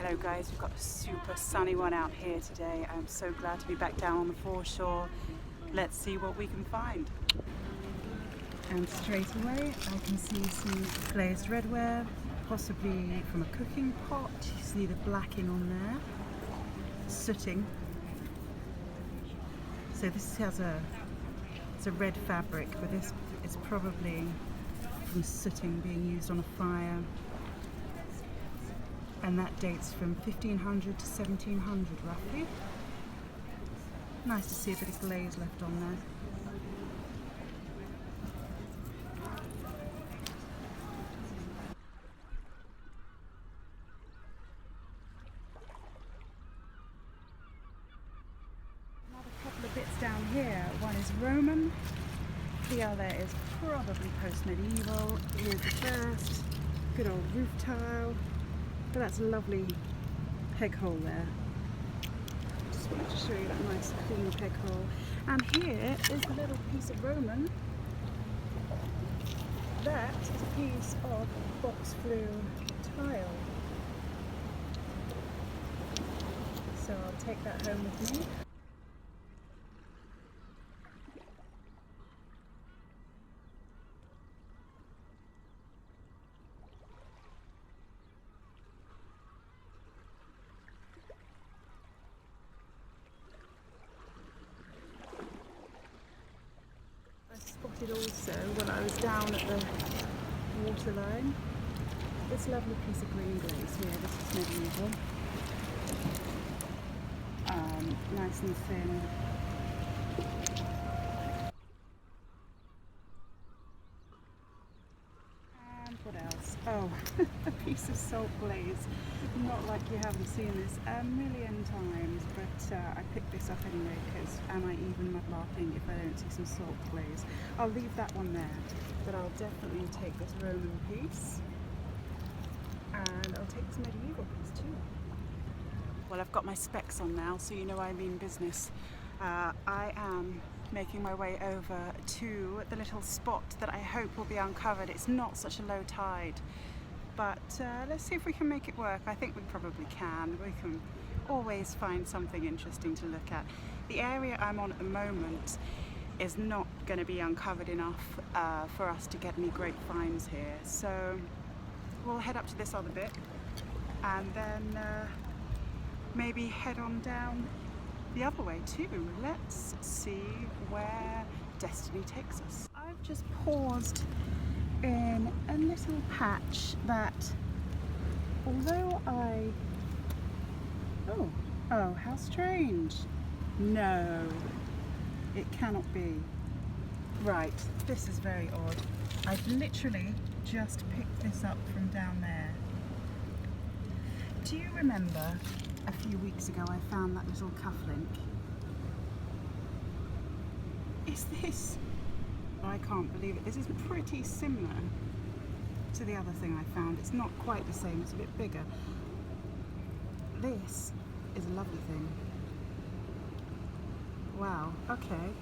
Hello guys, we've got a super sunny one out here today. I'm so glad to be back down on the foreshore. Let's see what we can find. And straight away I can see some glazed redware, possibly from a cooking pot. You see the blacking on there, sooting. So this has it's a red fabric, but this is probably from sooting being used on a fire. And that dates from 1500 to 1700 roughly. Nice to see a bit of glaze left on there. Another couple of bits down here. One is Roman, the other is probably post-medieval. Here's the first, good old roof tile. But that's a lovely peg hole there. Just wanted to show you that nice clean peg hole. And here is a little piece of Roman. That is a piece of box flue tile. So I'll take that home with me. Spotted also when I was down at the waterline this lovely piece of green glaze here. This is medieval, nice and thin. And what else? Oh, a piece of salt glaze. Not like you haven't seen this a million times, but I picked this up anyway because am I even mudlarking if I don't see some salt glaze? I'll leave that one there, but I'll definitely take this Roman piece and I'll take this medieval piece too. Well, I've got my specs on now, so you know I mean business. I am making my way over to the little spot that I hope will be uncovered. It's not such a low tide, but let's see if we can make it work. I think we probably can. We can always find something interesting to look at. The area I'm on at the moment is not going to be uncovered enough for us to get any great finds here. So we'll head up to this other bit and then maybe head on down the other way too. Let's see where destiny takes us. I've just paused in a little patch that, although oh, how strange. No, it cannot be. Right, this is very odd. I've literally just picked this up from down there. Do you remember a few weeks ago I found that little cufflink? Is this? I can't believe it. This is pretty similar to the other thing I found. It's not quite the same, it's a bit bigger. This is a lovely thing. Wow, okay.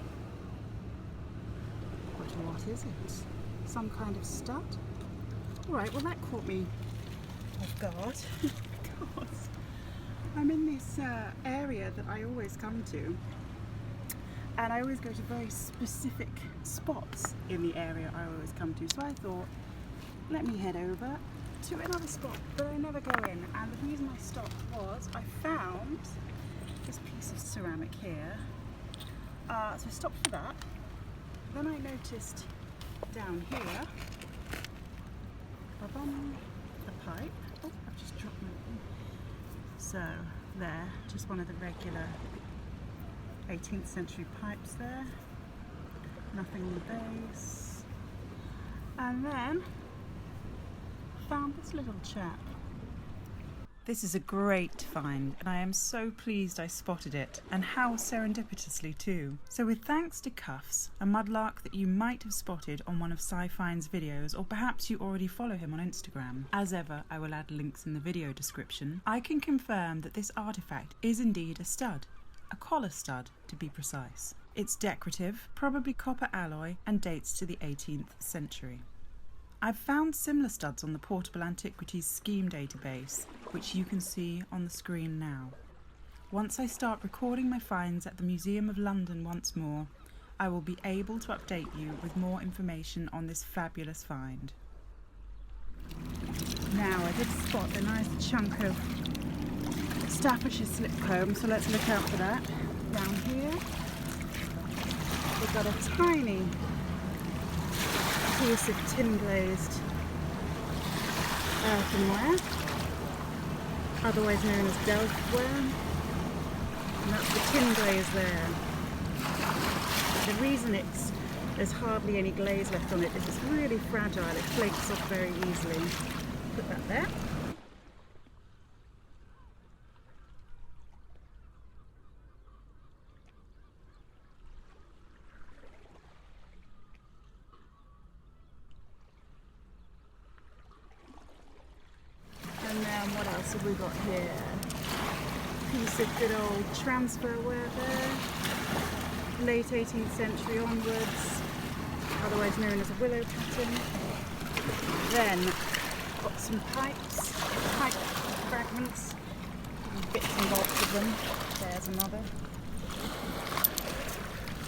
What is it? Some kind of stud? Alright, well that caught me off guard because I'm in this area that I always come to, and I always go to very specific spots in the area I always come to. So I thought, let me head over to another spot that I never go in. And the reason I stopped was I found this piece of ceramic here. So I stopped for that. Then I noticed down here, a pipe. Oh, I've just dropped my thing. So there, just one of the regular 18th century pipes there. Nothing on the base. And then found this little chap. This is a great find, and I am so pleased I spotted it, and how serendipitously too. So with thanks to Cuffs, a mudlark that you might have spotted on one of Sci-Fine's videos, or perhaps you already follow him on Instagram. As ever, I will add links in the video description. I can confirm that this artefact is indeed a stud, a collar stud to be precise. It's decorative, probably copper alloy, and dates to the 18th century. I've found similar studs on the Portable Antiquities scheme database, which you can see on the screen now. Once I start recording my finds at the Museum of London once more, I will be able to update you with more information on this fabulous find. Now, I did spot a nice chunk of Staffordshire slipcomb, so let's look out for that. Down here, we've got a tiny piece of tin glazed earthenware, otherwise known as delftware, and that's the tin glaze there. The reason there's hardly any glaze left on it is it's really fragile, it flakes off very easily. Put that there. And then what else have we got here? Piece of good old transferware there. Late 18th century onwards, otherwise known as a willow pattern. Then got some pipe fragments, bits and bobs of them. There's another.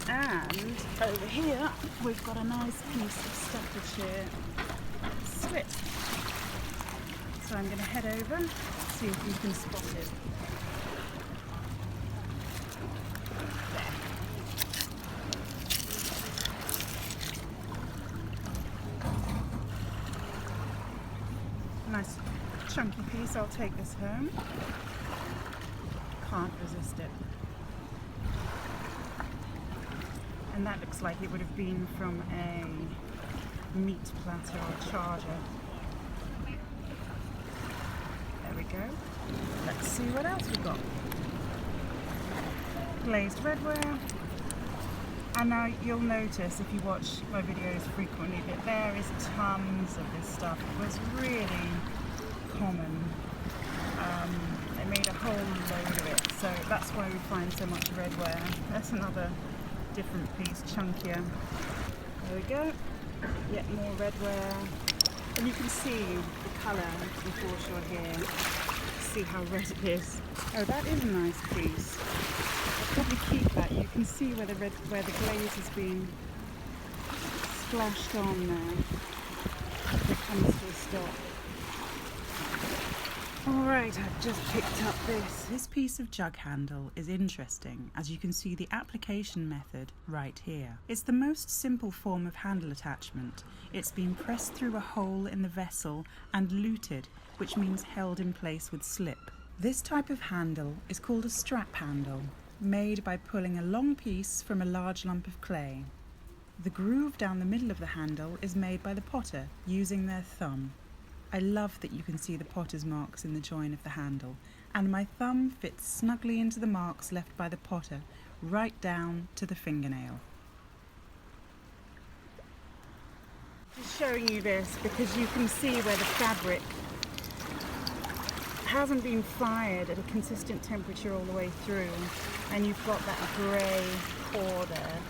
And over here we've got a nice piece of Staffordshire slip. So I'm going to head over, see if you can spot it. Nice chunky piece, I'll take this home. Can't resist it. And that looks like it would have been from a meat platter or charger. There we go. Let's see what else we've got. Glazed redware. And now you'll notice if you watch my videos frequently that there is tons of this stuff. It was really common. They made a whole load of it, so that's why we find so much redware. That's another different piece, chunkier. There we go. Yet more redware. And you can see the colour of the foreshore here. See how red it is. Oh, that is a nice piece. I'll probably keep that. You can see where the glaze has been splashed on there. If it comes to a stop. Alright, I've just picked up this. This piece of jug handle is interesting, as you can see the application method right here. It's the most simple form of handle attachment. It's been pressed through a hole in the vessel and luted, which means held in place with slip. This type of handle is called a strap handle, made by pulling a long piece from a large lump of clay. The groove down the middle of the handle is made by the potter using their thumb. I love that you can see the potter's marks in the join of the handle, and my thumb fits snugly into the marks left by the potter, right down to the fingernail. Just showing you this because you can see where the fabric hasn't been fired at a consistent temperature all the way through, and you've got that grey core there.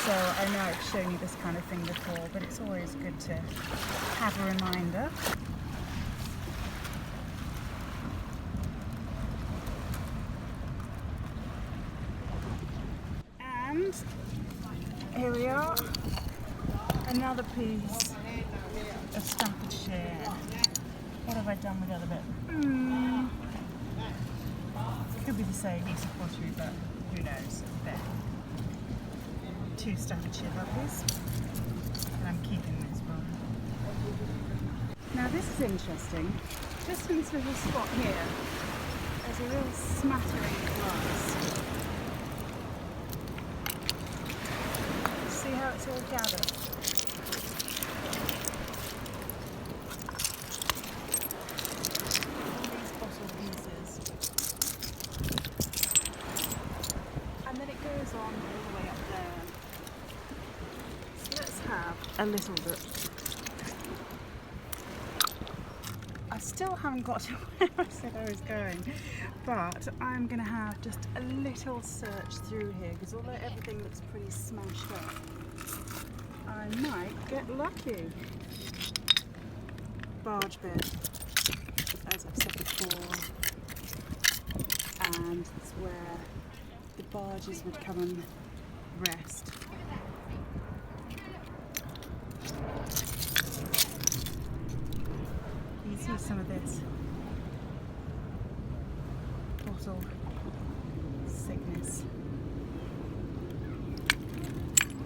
So I know I've shown you this kind of thing before, but it's always good to have a reminder. And here we are, another piece of Staffordshire. What have I done with the other bit? Could be the same piece of pottery, but who knows? There. 2 Staffordshire lovelies, and I'm keeping this one. Now this is interesting. Just in this little spot here, there's a real smattering of glass. See how it's all gathered? All these bottle pieces. And then it goes on all the way up there. Have a little look. I still haven't got to where I said I was going, but I'm going to have just a little search through here because although everything looks pretty smashed up, I might get lucky. Barge bed, as I've said before, and it's where the barges would come and rest. You see some of this bottle sickness.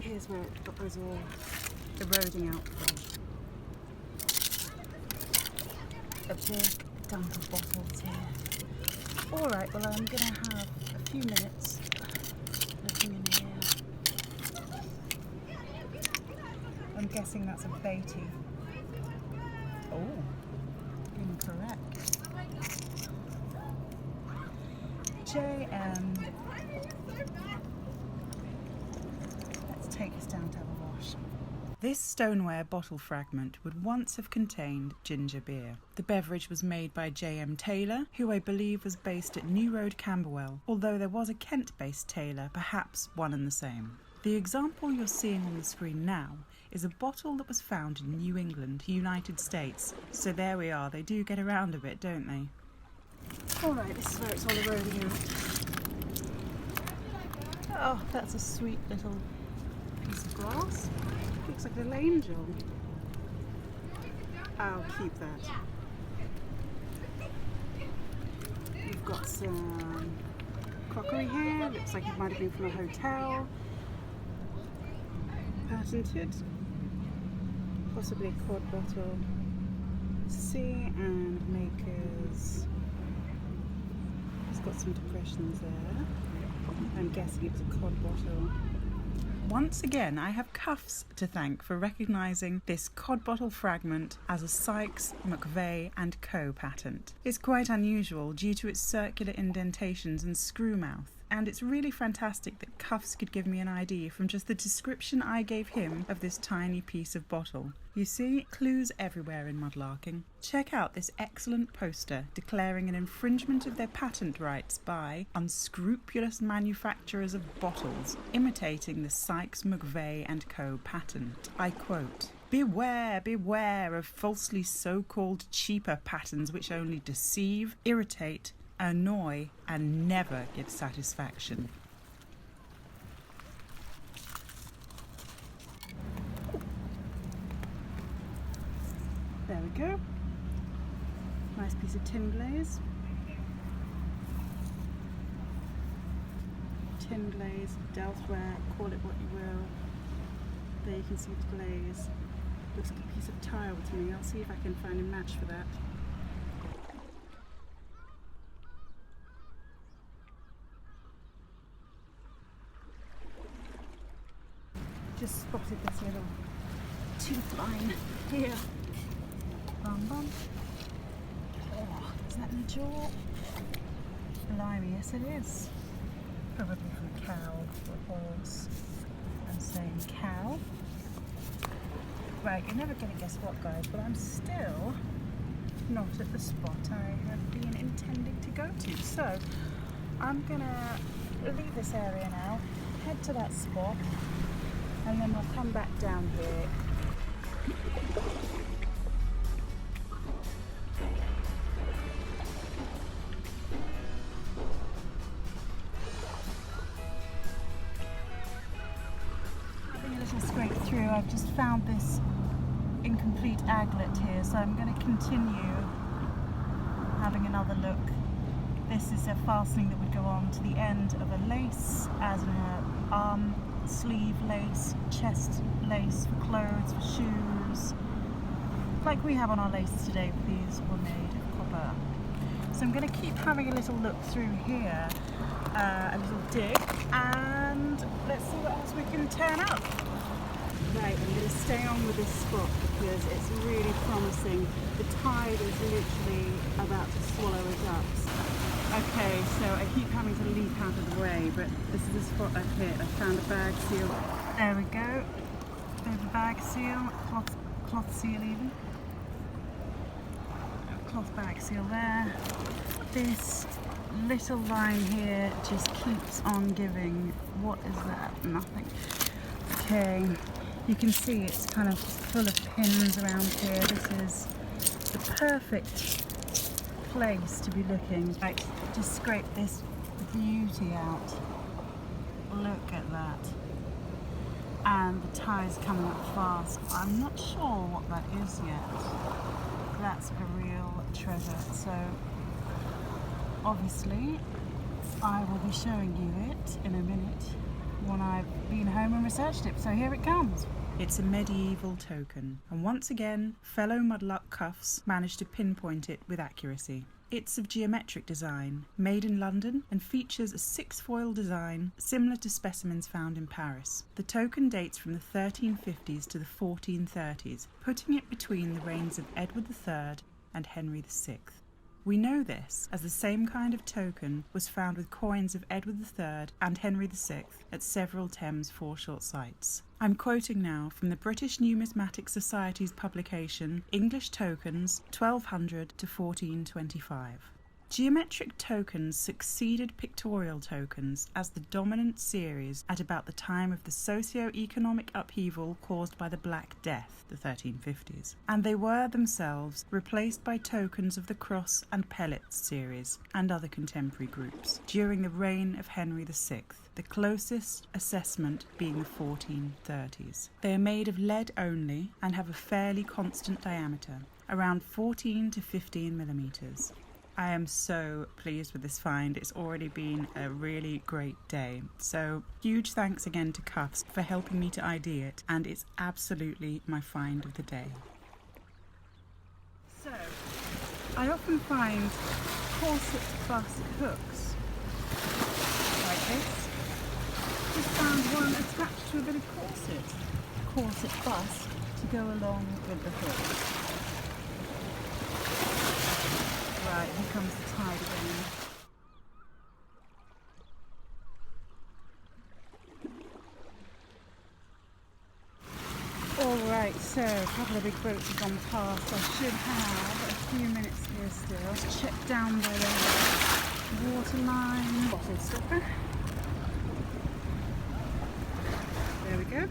Here's where it was all eroding out from. A big dump of bottles here. Alright, well I'm going to have a few minutes looking in here. I'm guessing that's a Beatty. Oh, incorrect. JM. Let's take us down to have a wash. This stoneware bottle fragment would once have contained ginger beer. The beverage was made by J.M. Taylor, who I believe was based at New Road, Camberwell, although there was a Kent-based Taylor, perhaps one and the same. The example you're seeing on the screen now is a bottle that was found in New England, United States. So there we are, they do get around a bit, don't they? Alright, this is where it's all eroding out. Oh, that's a sweet little piece of glass. Looks like a little angel. I'll keep that. We've got some crockery here. Looks like it might have been from a hotel. Patented. Possibly a quad bottle. C and makers. It's got some depressions there. I'm guessing it's a cod bottle. Once again, I have Cuffs to thank for recognising this cod bottle fragment as a Sykes, McVeigh and Co. patent. It's quite unusual due to its circular indentations and screw mouth, and it's really fantastic that Cuffs could give me an idea from just the description I gave him of this tiny piece of bottle. You see, clues everywhere in Mudlarking. Check out this excellent poster declaring an infringement of their patent rights by unscrupulous manufacturers of bottles, imitating the Sykes, McVeigh and Co. patent. I quote, "Beware, beware of falsely so-called cheaper patterns which only deceive, irritate, annoy and never give satisfaction." There we go. Nice piece of tin glaze. Tin glaze, Delftware, call it what you will. There you can see the glaze. Looks like a piece of tile to me. I'll see if I can find a match for that. Just spotted this little tooth line here. Bum bum. Oh, is that in the jaw? Blimey, yes it is. Probably from a cow or a horse. I'm saying cow. Right, you're never going to guess what, guys, but I'm still not at the spot I have been intending to go to. So I'm going to leave this area now, head to that spot, and then we'll come back down here. Having a little scrape through, I've just found this incomplete aglet here, so I'm going to continue having another look. This is a fastening that would go on to the end of a lace, as in an arm sleeve lace, chest lace for clothes, for shoes, like we have on our laces today, but these were made of copper. So I'm going to keep having a little look through here, a little dig, and let's see what else we can turn up. Right, I'm going to stay on with this spot because it's really promising. The tide is literally about to swallow us up. Okay, so I keep having to leap out of the way, but this is the spot I've hit. I found a bag seal. There we go. There's a bag seal, cloth seal even. Cloth bag seal there. This little line here just keeps on giving. What is that? Nothing. Okay, You can see it's kind of full of pins around here. This is the perfect place to be looking. Right, just scrape this beauty out. Look at that. And the tide's coming up fast. I'm not sure what that is yet. That's a real treasure. So obviously I will be showing you it in a minute when I've been home and researched it. So here it comes. It's a medieval token, and once again fellow Mudlark cuffs managed to pinpoint it with accuracy. It's of geometric design, made in London, and features a 6-foil design similar to specimens found in Paris. The token dates from the 1350s to the 1430s, putting it between the reigns of Edward III and Henry VI. We know this as the same kind of token was found with coins of Edward III and Henry VI at several Thames foreshore sites. I'm quoting now from the British Numismatic Society's publication English Tokens 1200 to 1425. Geometric tokens succeeded pictorial tokens as the dominant series at about the time of the socio-economic upheaval caused by the Black Death, the 1350s, and they were themselves replaced by tokens of the cross and pellets series and other contemporary groups during the reign of Henry VI, the closest assessment being the 1430s. They are made of lead only and have a fairly constant diameter, around 14 to 15 millimeters. I am so pleased with this find. It's already been a really great day. So huge thanks again to Cuffs for helping me to ID it, and it's absolutely my find of the day. So I often find corset bust hooks like this. Just found one attached to a bit of corset bust to go along with the hook. Right, here comes the tide again. Alright, so a couple of big boats have gone past. I should have a few minutes here still. Let's check down by the waterline. Bottle stopper. There we go.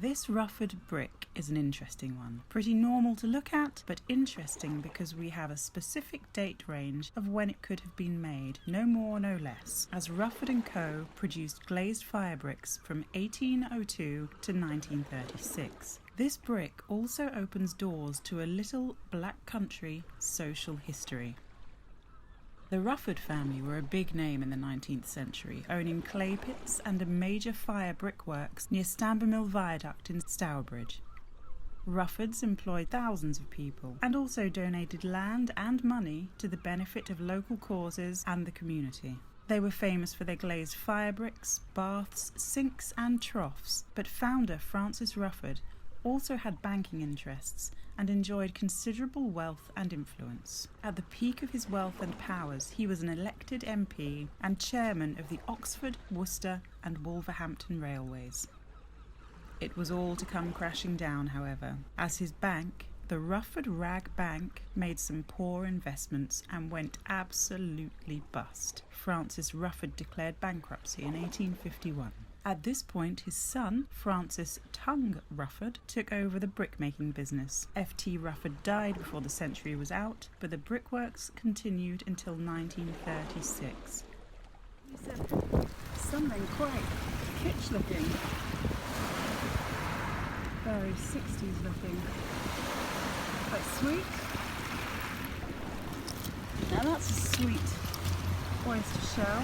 This Rufford brick is an interesting one. Pretty normal to look at, but interesting because we have a specific date range of when it could have been made, no more no less, as Rufford & Co. produced glazed fire bricks from 1802 to 1936. This brick also opens doors to a little Black Country social history. The Rufford family were a big name in the 19th century, owning clay pits and a major fire brickworks near Stambermill Viaduct in Stourbridge. Ruffords employed thousands of people and also donated land and money to the benefit of local causes and the community. They were famous for their glazed fire bricks, baths, sinks and troughs, but founder Francis Rufford also had banking interests and enjoyed considerable wealth and influence. At the peak of his wealth and powers, he was an elected MP and chairman of the Oxford, Worcester and Wolverhampton Railways. It was all to come crashing down, however, as his bank, the Rufford Rag Bank, made some poor investments and went absolutely bust. Francis Rufford declared bankruptcy in 1851. At this point, his son, Francis Tongue Rufford, took over the brickmaking business. F.T. Rufford died before the century was out, but the brickworks continued until 1936. Something quite kitsch looking. Very 60s looking. Quite sweet. Now that's a sweet oyster shell.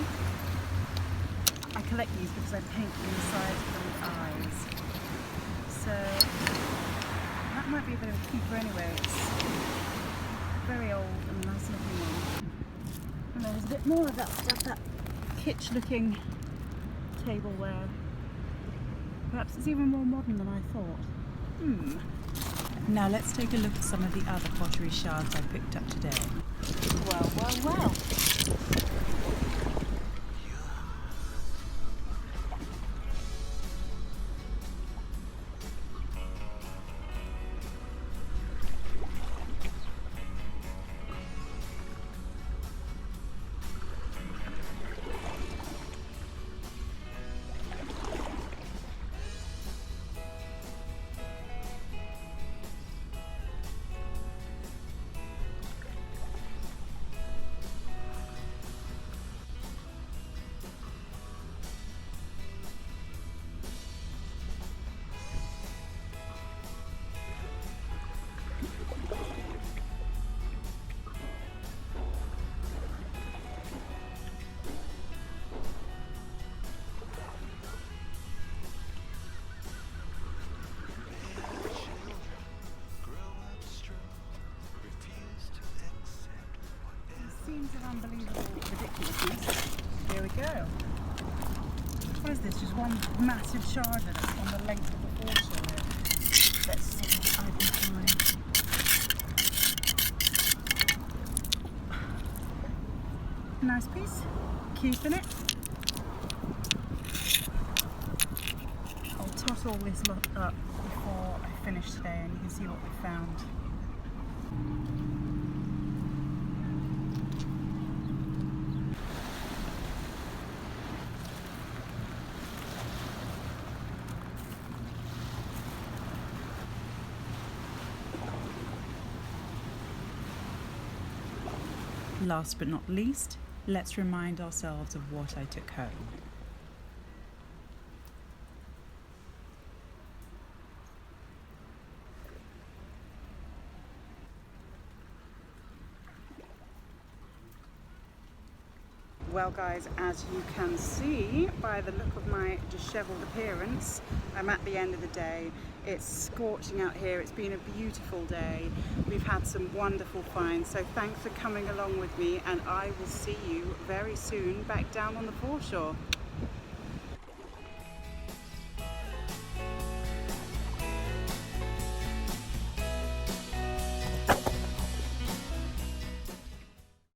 I collect these because I paint the inside for the eyes. So that might be a bit of a keeper anyway. It's very old and nice looking one. And there's a bit more of that kitsch looking tableware. Perhaps it's even more modern than I thought. Now let's take a look at some of the other pottery shards I picked up today. Well, well, well. Scenes of unbelievable ridiculousness. Here we go. What is this? Just one massive shard that's on the length of the foreshore here. Let's see what I can find. Nice piece. Keeping it. I'll tot all this up before I finish today and you can see what we found. Last but not least, let's remind ourselves of what I took home. Well guys, as you can see by the look of my dishevelled appearance, I'm at the end of the day. It's scorching out here, it's been a beautiful day. We've had some wonderful finds, so thanks for coming along with me and I will see you very soon back down on the foreshore.